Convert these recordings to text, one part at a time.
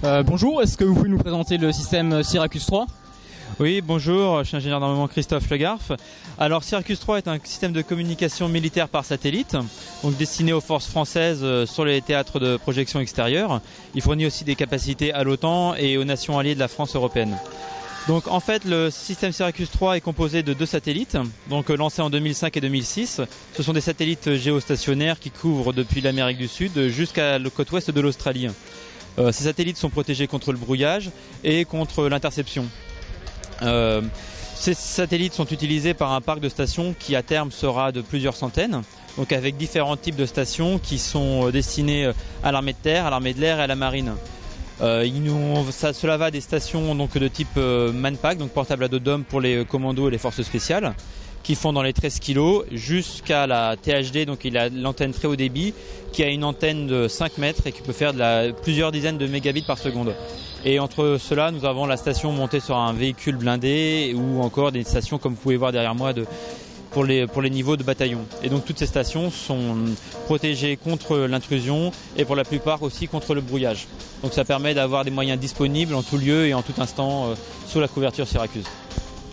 Bonjour, est-ce que vous pouvez nous présenter le système Syracuse 3? Oui, bonjour, je suis ingénieur d'armement Christophe Legarf. Alors Syracuse 3 est un système de communication militaire par satellite, donc destiné aux forces françaises sur les théâtres de projection extérieure. Il fournit aussi des capacités à l'OTAN et aux nations alliées de la France européenne. Donc en fait, le système Syracuse 3 est composé de deux satellites, donc lancés en 2005 et 2006. Ce sont des satellites géostationnaires qui couvrent depuis l'Amérique du Sud jusqu'à la côte ouest de l'Australie. Ces satellites sont protégés contre le brouillage et contre l'interception. Ces satellites sont utilisés par un parc de stations qui à terme sera de plusieurs centaines, donc avec différents types de stations qui sont destinées à l'armée de terre, à l'armée de l'air et à la marine. Cela va des stations donc, de type Manpack, donc portable à dos d'homme pour les commandos et les forces spéciales, qui font dans les 13 kg, jusqu'à la THD, donc il a l'antenne très haut débit, qui a une antenne de 5 mètres et qui peut faire plusieurs dizaines de mégabits par seconde. Et entre cela, nous avons la station montée sur un véhicule blindé ou encore des stations, comme vous pouvez voir derrière moi, pour les niveaux de bataillon. Et donc toutes ces stations sont protégées contre l'intrusion et pour la plupart aussi contre le brouillage. Donc ça permet d'avoir des moyens disponibles en tout lieu et en tout instant sous la couverture Syracuse.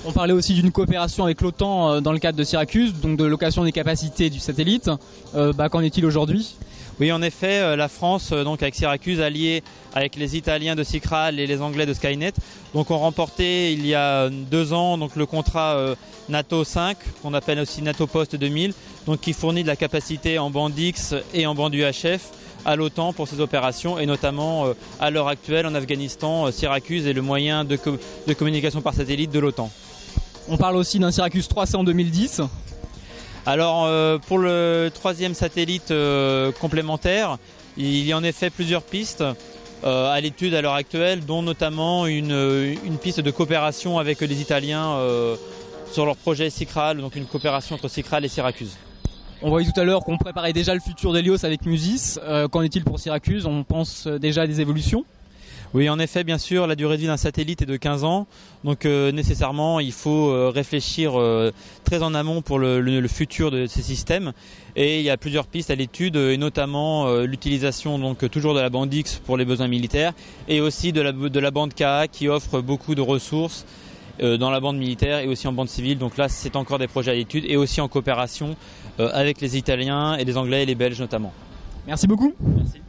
On parlait aussi d'une coopération avec l'OTAN dans le cadre de Syracuse, donc de location des capacités du satellite. Qu'en est-il aujourd'hui ? Oui, en effet, la France, donc avec Syracuse, alliée avec les Italiens de Sicral et les Anglais de Skynet, donc ont remporté il y a 2 ans donc le contrat NATO 5, qu'on appelle aussi NATO Post 2000, donc qui fournit de la capacité en bande X et en bande UHF à l'OTAN pour ces opérations, et notamment à l'heure actuelle en Afghanistan, Syracuse est le moyen de communication par satellite de l'OTAN. On parle aussi d'un Syracuse 3, c'est en 2010. Alors pour le troisième satellite complémentaire, il y a en effet plusieurs pistes à l'étude à l'heure actuelle, dont notamment une piste de coopération avec les Italiens sur leur projet Sicral, donc une coopération entre Sicral et Syracuse. On voyait tout à l'heure qu'on préparait déjà le futur d'Hélios avec Musis. Qu'en est-il pour Syracuse? On pense déjà à des évolutions? Oui, en effet, bien sûr, la durée de vie d'un satellite est de 15 ans. Donc nécessairement, il faut réfléchir très en amont pour le futur de ces systèmes. Et il y a plusieurs pistes à l'étude, et notamment l'utilisation donc toujours de la bande X pour les besoins militaires et aussi de la bande KA qui offre beaucoup de ressources dans la bande militaire et aussi en bande civile. Donc là, c'est encore des projets à l'étude et aussi en coopération avec les Italiens et les Anglais et les Belges notamment. Merci beaucoup. Merci.